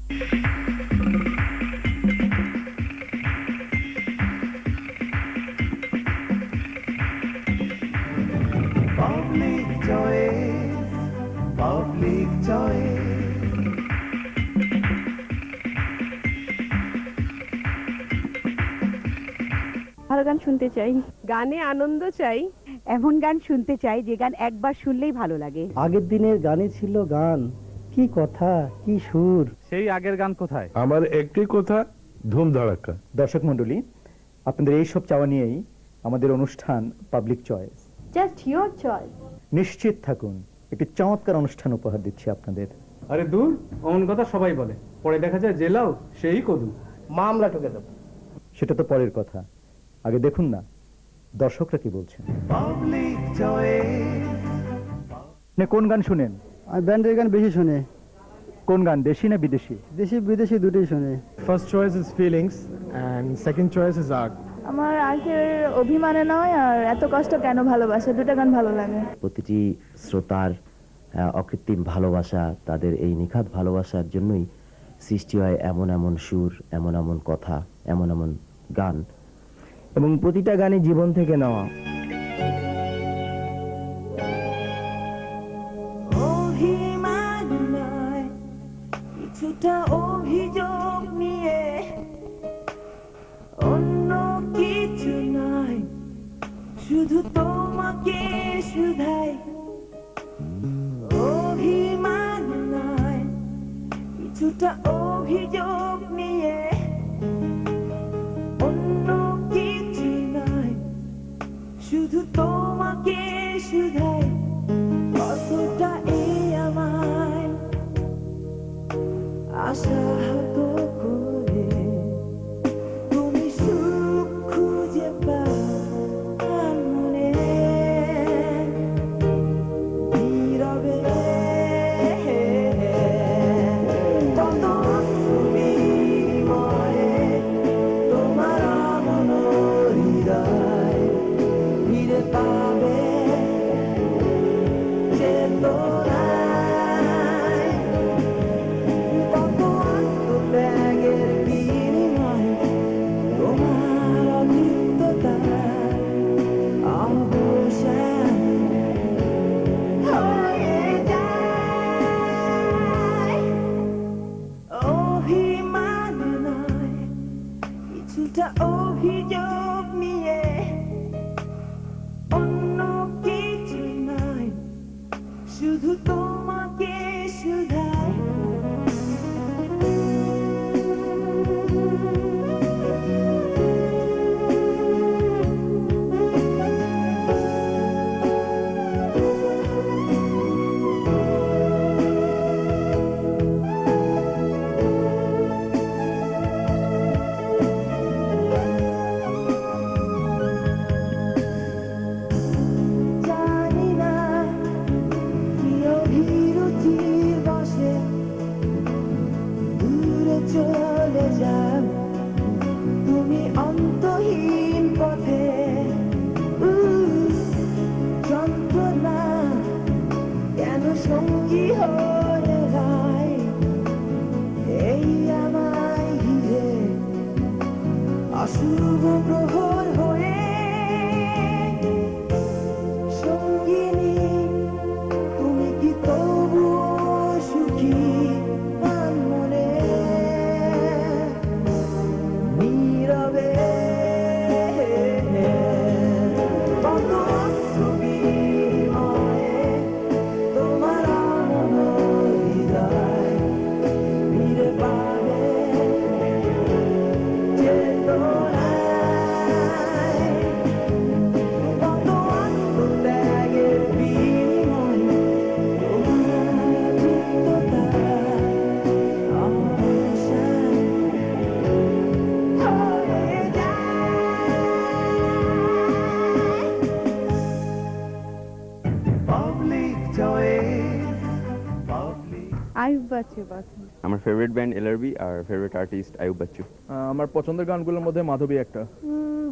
Public choice, public choice. ভালো গান শুনতে চাই, গানে আনন্দ চাই, এমন গান শুনতে চাই যে গান একবার শুনলেই ভালো লাগে। আগের দিনের গানে ছিল গান, কি কথা কি সুর। সেই আগের গান কোথায়? আমার একটি কথা, ধুম ধাড়াক্কা। দর্শক মণ্ডলী, আপনাদের এইসব চাওয়া নিয়েই আমাদের অনুষ্ঠান public choice. Just your choice. নিশ্চিত থাকুন, একটি চমৎকার অনুষ্ঠান উপহার দিচ্ছি আপনাদের। আরে দূর, অমন কথা সবাই বলে, পরে দেখা যায় জেলাও সেই কদু। মামলা ঠকে দেব। সেটা তো পরের কথা, আগে দেখুন না দর্শকরা কি বলছেন। Public choice. কোন গান শুনেন? আমি ব্যান্ডের গান বেশি শুনি। কোন গান, দেশি না বিদেশি? দেশি বিদেশি দুটোই শুনি। First choice is feelings and second choice is art. আমার আর্টের অভিমানে নয় আর এত কষ্ট কেন ভালোবাসা, দুটো গান ভালো লাগে। প্রতিটি শ্রোতার অকৃত্রিম ভালোবাসা, তাদের এই নিখাত ভালোবাসার জন্যই সৃষ্টি হয় এমন এমন সুর, এমন এমন কথা, এমন এমন গান, এবং প্রতিটা গানই জীবন থেকে নেওয়া। অভিমান নয়, কিছুটা অভিযোগ নিয়ে, অন্য কিছু নয়, শুধু তোমাকে শুধাই। অভিমান নয়, কিছুটা অভিযোগ নিয়ে, অন্য কিছু নয়, শুধু তোমাকে শুধাই। কতটা এই আমায় আশাহত করে তুমি সুখ খুঁজে পাও মনে নীরবে। কত বিনিময়ে তোমার মন হৃদয় ফিরে পাবে চেতনায়। কত আত্মত্যাগের বিনিময়ে তোমার অকৃততার অবসান হয়ে যায়। অভিমান নয়, কিছুটা অভিযোগ নিয়ে, অন্য কিছু নয়, শুধু তোমাকে শুধাই। জানি না কি অভিরুচির বসে দূরে চলে যাও তুমি অন্তহীন পথে। যন্ত্রণা কেন সঙ্গী হয়ে যায় এই আমায় ঘিরে অশুভ প্রহর হয়ে। সঙ্গিনী তুমি কি তবুও সুখী প্রাণ মনে নীরবে। কত বিনিময়ে তোমার মন হৃদয় ফিরে পাবে চেতনায়। কত আত্মত্যাগের বিনিময়ে তোমার অকৃততার অবসান হয়ে যায়। Public choice, public. Ayub Bachchu পছন্দ। আমার ফেভারিট ব্যান্ড এলআরবি আর ফেভারিট আর্টিস্ট আয়ুব বাচ্চু। আমার পছন্দের গানগুলোর মধ্যে মাধবী একটা।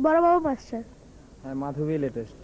বড় বাবু মাস্টার। হ্যাঁ, মাধবী latest.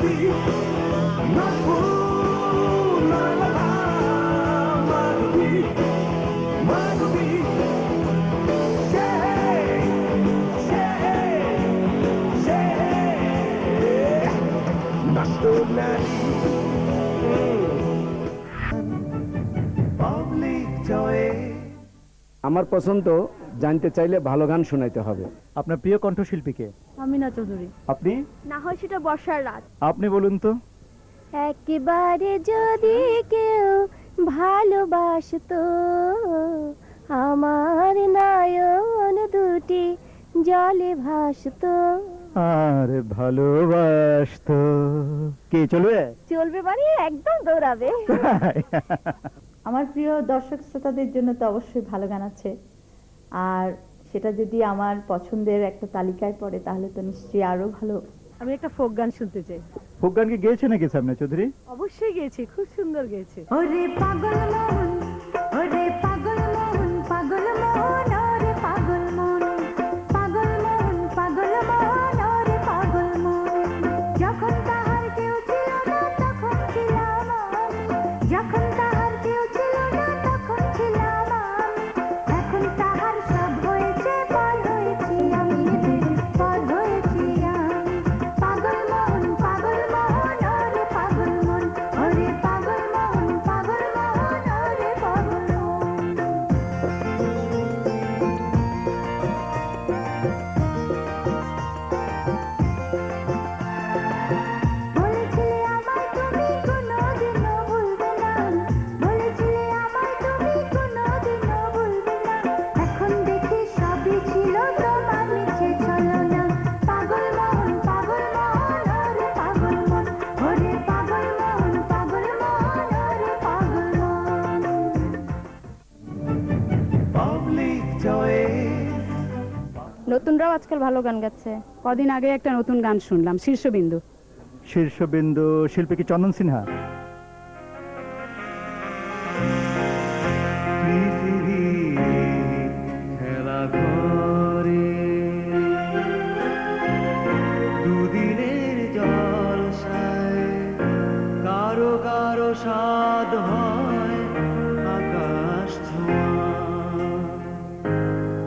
Magobi, Naku, Nalala, Magobi, Magobi, Shay, Nastunani, Public joy. আমার পছন্দ জানতে চাইলে ভালো গান শোনাইতে হবে। আপনার প্রিয় কণ্ঠশিল্পীকে? আমিনা চৌধুরী। আপনি? না হয় সেটা বর্ষার রাত। আপনি বলুন তো। একেবারে যদি কেউ ভালোবাসতো আমার নয়ন দুটি জলে ভাসতো। আরে ভালোবাসতো কে চলবে? চলবে মানে একদম দৌড়াবে। আমার প্রিয় দর্শক শ্রোতাদের জন্য তো অবশ্যই ভালো গান আছে, আর সেটা যদি আমার পছন্দের একটা তালিকায় পড়ে তাহলে তো নিশ্চয়ই আরো ভালো। আমি একটা ফোক গান শুনতে চাই। ফোক গান কি গেয়েছে নাকি সামনে চৌধুরী? অবশ্যই গেয়েছি, খুব সুন্দর গেয়েছে। ওরে পাগল মন, ওরে পাগল মন, পাগল মন, ওরে পাগল মন, পাগল মন, পাগল মন, ওরে পাগল মন। যখন তাহার কেউ ছিল না তখন ছিলাম আমি, যখন তাহার কেউ ছিল না তখন ছিলাম আমি, এখন তাহার সব হয়েছে পর হয়েছি আমি, পর হয়েছি আমি। পাগল মন, পাগল মন, ওরে পাগল মন, ওরে পাগল মন, পাগল মন, ওরে পাগল মন। বলেছিলে আমায় তুমি কোনোদিনও ভুলবে না, বলেছিলে আমায় তুমি কোনোদিনও ভুলবে না, এখন দেখি সবই ছিল তোমার মিছে ছলনা। পাগল মন, পাগল মন, ওরে পাগল মন, ওরে পাগল মন, পাগল মন, ওরে পাগল মন। Public joy. নতুনরাও আজকাল ভালো গান গাচ্ছে। কদিন আগে একটা নতুন গান শুনলাম, শীর্ষবিন্দু। শীর্ষবিন্দু শিল্পী কি চন্দন সিনহা? খেলা ঘরে দুদিনের জলসায় কারো কারো স্বাদ হয় আকাশ ছোঁয়া,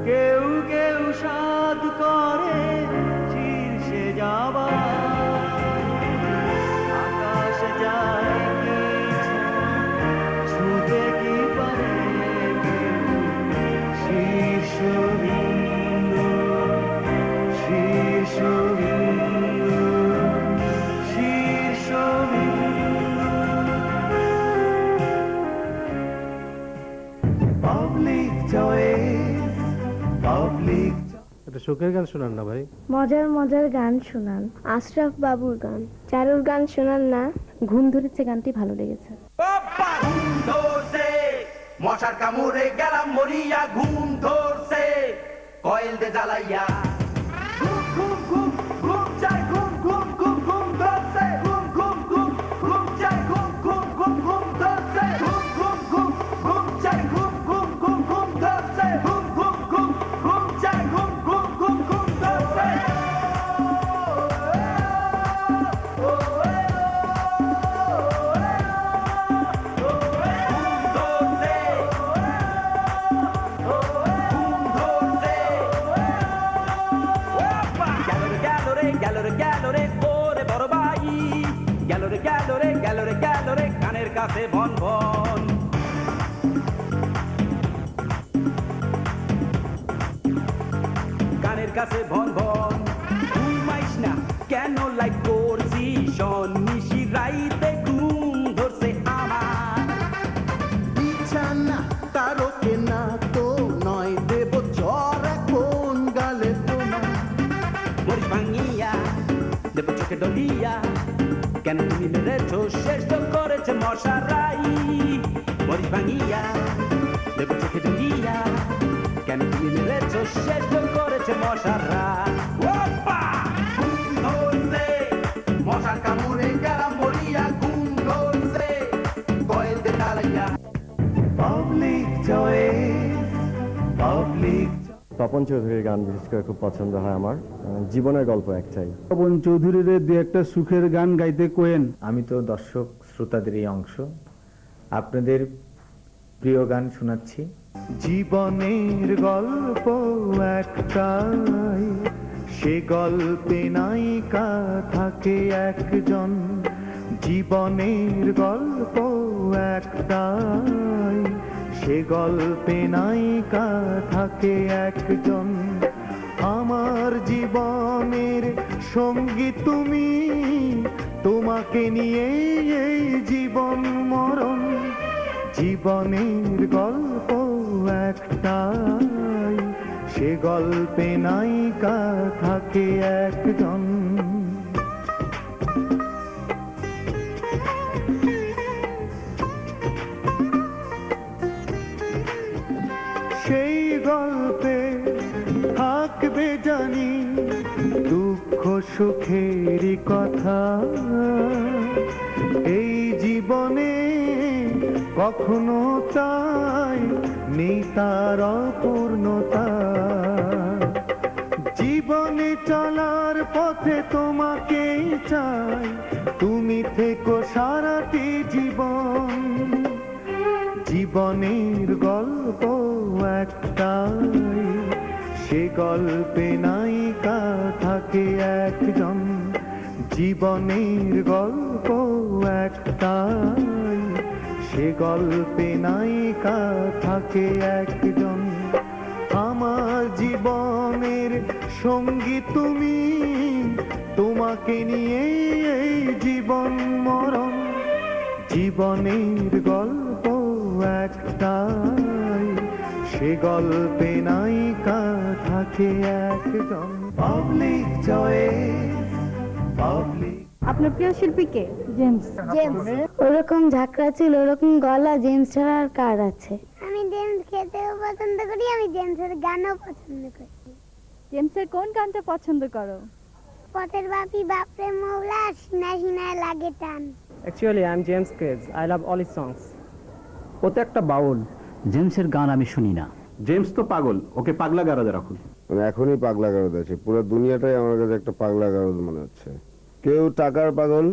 কেউ কেউ স্বাদ করে শীর্ষে যাওয়া, আকাশ যায় কিছু ছুঁতে কি পারে শীর্ষবিন্দু, শীর্ষবিন্দু, শীর্ষবিন্দু। Public choice, public একটা শোকের গান শোনান না ভাই। মজার মজার গান শোনান। আশরাফ বাবুর গান, চারুর গান শোনান না। ঘুম ধরেছে গানটি ভালো লেগেছে। ঘুম ধরছে, মশার কামড়ে গেলাম মরিয়া, ঘুম ধরছে কয়েল দে জ্বালাইয়া, ঘুম ঘুম ঘুম ঘুম চাই, ঘুম ঘুম ঘুম ঘুম ধরছে, ঘুম ঘুম ঘুম ঘুম চাই, ঘুম ঘুম ঘুম ঘুম ধরছে, ঘুম ঘুম ঘুম ঘুম চাই, ঘুম ঘুম ঘুম ঘুম ধরছে, ঘুম ঘুম ঘুম ঘুম চাই, ঘুম ঘুম ঘুম ঘুম ধরছে। কানের কাছে বন বন, কানের কাছে বন বন, ঘুমাইস না কেন লাইক করছি শোন, নিশি রাইতে ঘুম ধরছে আমার, বিছানা তারকে না তো নয় দেব জ্বর এখন গালে তোমার, মরিস ভাঙিয়া দেব চোখে ডলিয়া, কেন তুমি মেরেছো শেষ তো করেছে মশারাই, মরিস ভাঙিয়া দেব চোখে ডলিয়া, কেন তুমি মেরেছো শেষ তো করেছে মশারা। ওপা ঘুম ধরছে, মশার কামড়ে গেলাম মরিয়া, ঘুম ধরছে কয়েল দে জ্বালাইয়া। Public choice, public তপন চৌধুরীর গান বিশেষ করে খুব পছন্দ হয় আমার। জীবনের গল্প একটাই। তপন চৌধুরীর দু একটা সুখের গান গাইতে কোয়েন। আমি তো দর্শক শ্রোতাদের এই অংশ, আপনাদের প্রিয় গান শোনাচ্ছি। জীবনের গল্প একটাই, সে গল্পে নায়িকা থাকে একজন। জীবনের গল্প একটাই, সে গল্পে নায়িকা থাকে একজন। আমার জীবনের সঙ্গী তুমি, তোমাকে নিয়ে এই জীবন মরণ। জীবনের গল্প একটাই, সে গল্পে নায়িকা থাকে একজন। সেই গল্পে থাকবে জানি দুঃখ সুখেরই কথা। এই জীবনে কখনো চাই নেই তার অপূর্ণতা। জীবনে চলার পথে তোমাকে চাই, তুমি থেকো সারাটি জীবন। জীবনের গল্প একটাই, সে গল্পে নায়িকা থাকে একজন। জীবনের গল্প একটাই, সে গল্পে নায়িকা থাকে একজন। আমার জীবনের সঙ্গী তুমি, তোমাকে নিয়ে এই জীবন মরণ। জীবনের গল্প একটাই, সে গল্পে নায়িকা থাকে একজন। Public choice, public. আপনার প্রিয় শিল্পী কে? জেমস। ওরকম ঝাঁকড়া ছিল, ওরকম গলা জেমস ছাড়া আর কার আছে? আমি জেমস খেতেও পছন্দ করি, আমি জেমসের গানও পছন্দ করি। জেমসের কোন গানটা পছন্দ করো? পথের বাপি বাপরে মৌলা, সিনা সিনায় লাগে টান। Actually I am James craze, I love all his songs. ও তো একটা বাউল। জেমসের গান আমি শুনি না। জেমস তো পাগল, ওকে পাগলা গারদে রাখুন। মানে এখনই পাগলা গারদ আছে, পুরো দুনিয়াটাই আমার কাছে একটা পাগলা গারদ মনে হচ্ছে। কেউ টাকার পাগল,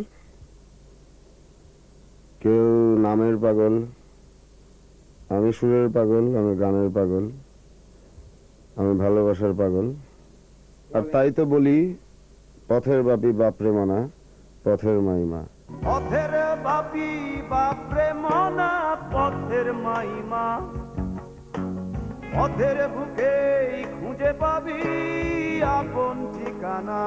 কেউ নামের পাগল, আমি সুরের পাগল, আমি গানের পাগল, আমি ভালোবাসার পাগল। আর তাই তো বলি, পথের বাপি বাপরে মানা, পথের মাইমা। পথের বাপি বাপরে মনা, পথের মাইমা। পথের বুকে খুঁজে পাবি আপন ঠিকানা।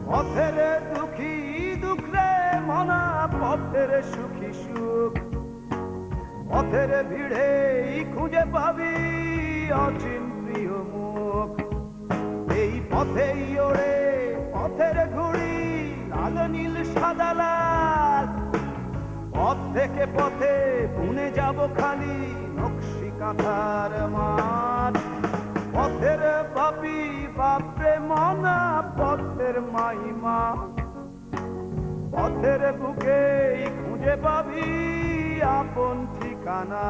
পথের দুঃখী দুঃখ রে মনা, পথের সুখী সুখ। পথের ভিড়ে খুঁজে পাবি অচিন প্রিয় মুখ। এই পথেই ওড়ে পথের ঘুড়ি, লাল নীল সাদা লাল। পথ থেকে পথে বুনে যাব খালি নকশি কাঁথার মাঠ। পথের বাপি বাপরে মনা, পথের মাইমা। পথের বুকে খুঁজে পাবি আপন ঠিকানা।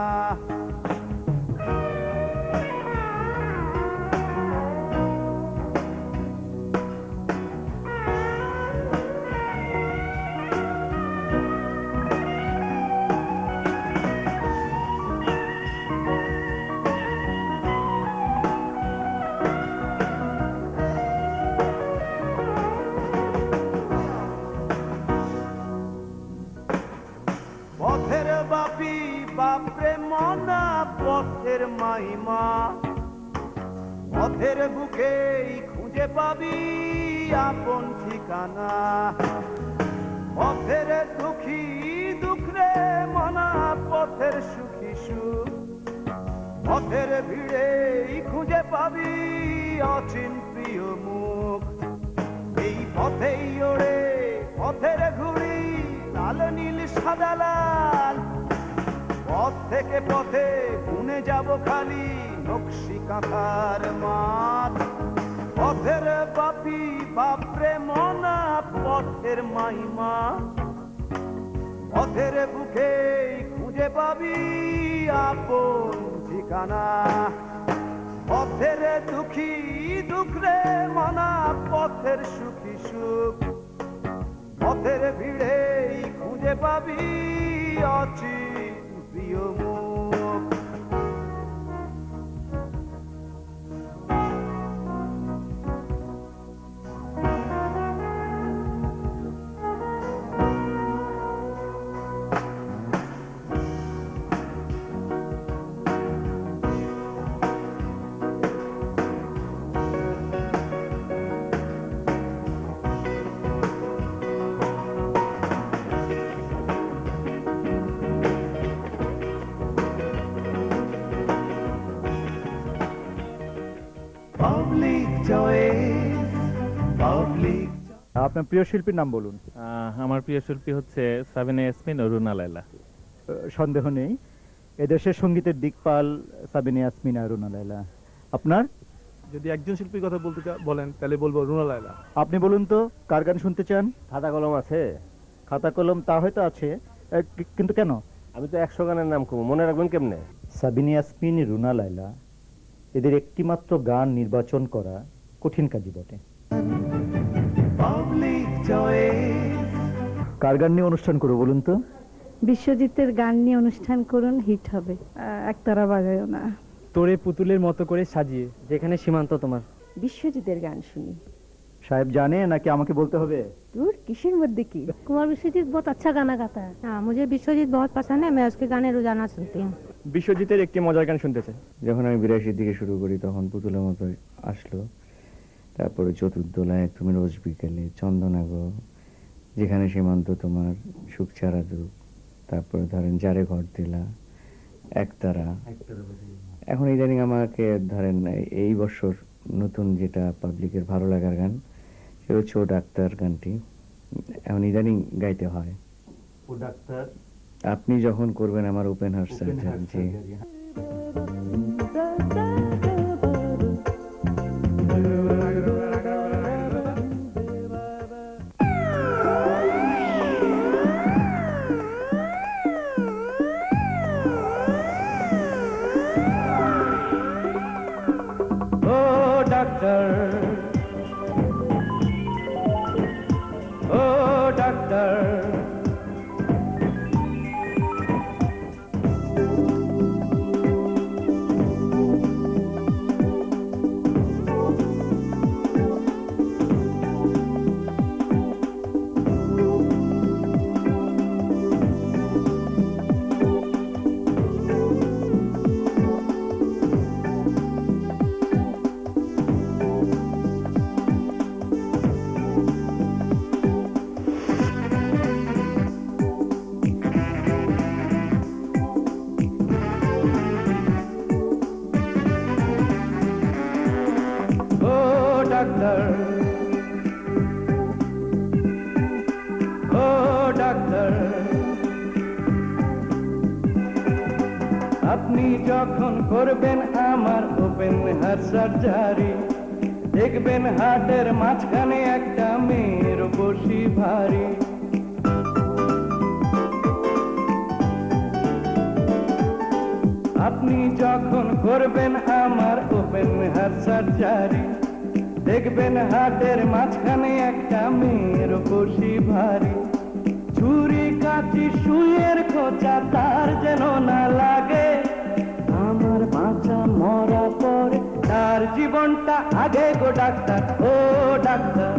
পথের বাপি বাপরে মনা, পথের মাইমা। পথের বুকে খুঁজে পাবি আপন ঠিকানা। পথের দুঃখী দুঃখ রে মনা, পথের সুখী সুখ। পথের ভিড়ে খুঁজে পাবি অচিন প্রিয় মুখ। এই পথেই ওড়ে পথের ঘুড়ি, লাল নীল সাদা লাল। পথ থেকে পথে বুনে যাব খালি নকশি কাঁথার মাঠ। পথের বাপি বাপরে মনা, পথের মাইমা। পথের বুকে খুঁজে পাবি আপন ঠিকানা। পথের দুঃখী দুঃখ রে মনা পথের সুখী সুখ পথের ভিড়েই খুঁজে পাবি অচিন প্রিয় মুখ পাবলিক চয়েস পাবলিক আপনার প্রিয় শিল্পীর নাম বলুন। আমার প্রিয় শিল্পী হচ্ছে সাবিনা ইয়াসমিন ও রুনা লায়লা। সন্দেহ নেই এদেশের সঙ্গীতের দিকপাল সাবিনা ইয়াসমিন আর রুনা লায়লা। আপনার? যদি একজন শিল্পীর কথা বলতে বলেন তাহলে বলবো রুনা লায়লা। আপনি বলুন তো কার গান শুনতে চান? খাতা কলম আছে? খাতা কলম তা হয়তো আছে, কিন্তু কেন? আমি তো 100 গানের নাম কম মনে রাখবেন কেমনে? সাবিনা ইয়াসমিন, রুনা লায়লা এদের একটিমাত্র গান নির্বাচন করা কঠিন কাজই বটে। পাবলিক চয়েস কার গান নিয়ে অনুষ্ঠান করবো বলুন তো? বিশ্বজিতের গান নিয়ে অনুষ্ঠান করুন, হিট হবে। একতারা বাজায়ও না। তোরে পুতুলের মতো করে সাজিয়ে, যেখানে সীমান্ত তোমার। বিশ্বজিতের গান শুনি। সাহেব জানে নাকি আমাকে বলতে হবে? दूर किसर मध्य की कुमार विश्वजीत बहुत अच्छा गाना गाता है। हाँ, मुझे विश्वजीत बहुत पसंद है, मैं उसके गाने रोजाना सुनती हूँ। বিশ্বজিতের একটি মজার গান শুনতে চাই। যখন আমি 82 দিকে শুরু করি তখন পুতুলের মতো আসলো, তারপরে চতুর্দোলায়, তুমি রোজ বিকেলে, চন্দনাগো, যেখানে সীমান্ত তোমার, সুখ ছাড়া দুঃখ, তারপরে ধরেন যারে ঘর দিলা, একতারা। এখন ইদানিং আমাকে ধরেন এই বছর নতুন যেটা পাবলিকের ভালো লাগার গান সেটা হচ্ছে ও ডাক্তার গানটি এখন ইদানিং গাইতে হয়। ও ডাক্তার আপনি যখন করবেন আমার ওপেন হার্ট সার্জারি। ও ডাক্তার, ও ডাক্তার, ডাক্তার, ও ডাক্তার, আপনি যখন করবেন আমার ওপেন হার্ট সার্জারি, দেখবেন হার্টের মাঝখানে একটা মেয়ের বসি ভারী। আপনি যখন করবেন আমার ওপেন হার্ট সার্জারি, দেখবেন হাটের মাঝখানে একটা মেয়ের বসি ভারী। ছুরি কাঁচি সুইয়ের খোঁচা তার যেন না লাগে, আমার বাঁচা মরা পরে তার জীবনটা আগে গো ডাক্তার, ও ডাক্তার,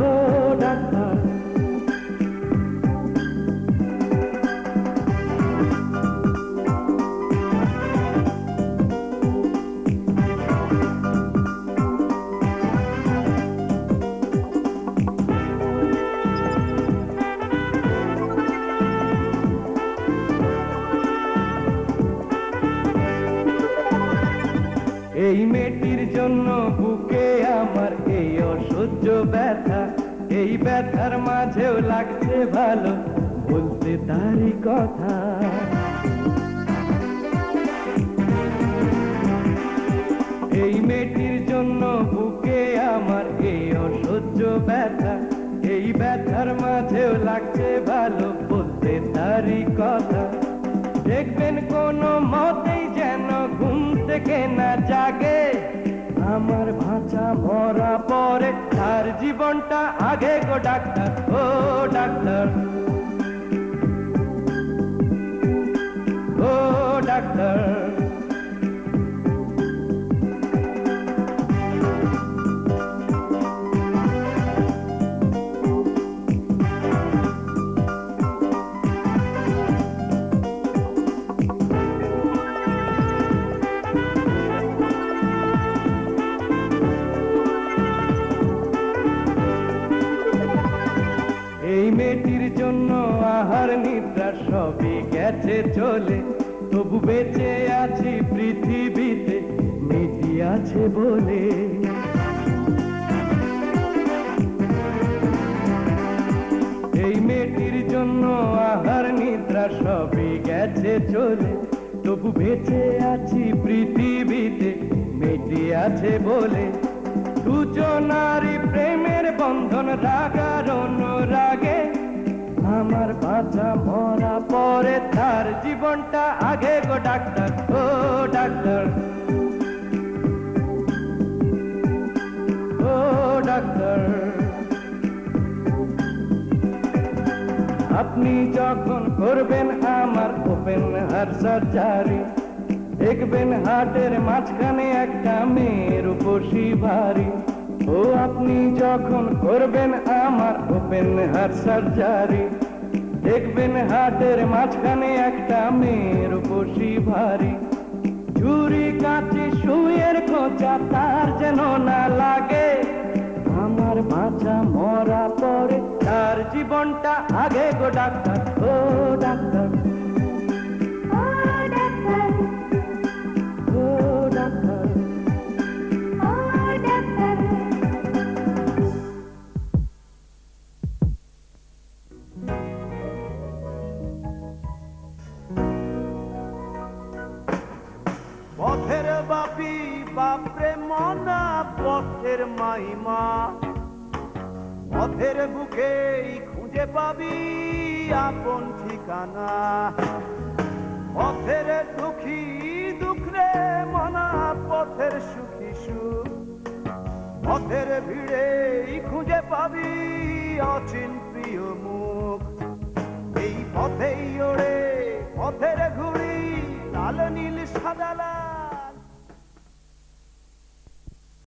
ও ডাক্তার। এই মেয়েটির জন্য বুকে আমার এই অসহ্য ব্যথা, এই ব্যথার মাঝেও লাগছে ভালো বলতে তারই কথা। এই মেয়েটির জন্য বুকে আমার এই অসহ্য ব্যথা, এই ব্যথার মাঝেও লাগছে ভালো বলতে তারই কথা। দেখবেন কোন থেকে না জাগে আমার ভাষা মরা পরে তার জীবনটা আগে গো ডাক্তার ও ডাক্তার ও ডাক্তার এই মেয়েটির জন্য আহার নিদ্রা সবই গেছে চলে তবু বেঁচে আছি পৃথিবীতে মেয়েটি আছে বলে এই মেয়েটির জন্য আহার নিদ্রা সবই গেছে চলে তবু বেঁচে আছি পৃথিবীতে মেয়েটি আছে বলে দুজনারই প্রেমের বন্ধন রাগার অনুরাগে আমার বাঁচা মরা পরে তার জীবনটা আগে গো ডাক্তার ও ডাক্তার ও ডাক্তার আপনি যখন করবেন আমার ওপেন হার্ট সার্জারি দেখবেন হার্টের মাঝখানে একটা মেয়ের উপসী ভারী ও আপনি যখন করবেন আমার ওপেন হার্ট সার্জারি দেখবেন হার্টের মাঝখানে একটা মেয়ের উপসী ভারী ছুরি কাঁচি সুইয়ের খোঁচা তার যেন না লাগে আমার বাঁচা মরা পরে তার জীবনটা আগে গো ডাক্তার ও ডাক্তার পথের বাপি বাপরে মনা পথের মাইমা পথের বুকেই খুঁজে পাবি আপন ঠিকানা পথের দুঃখী দুঃখরে মনা পথের সুখী সুখ পথের ভিড়েই খুঁজে পাবি অচিন প্রিয় মুখ এই পথেই ওড়ে পথের ঘুড়ি লাল নীল সাদা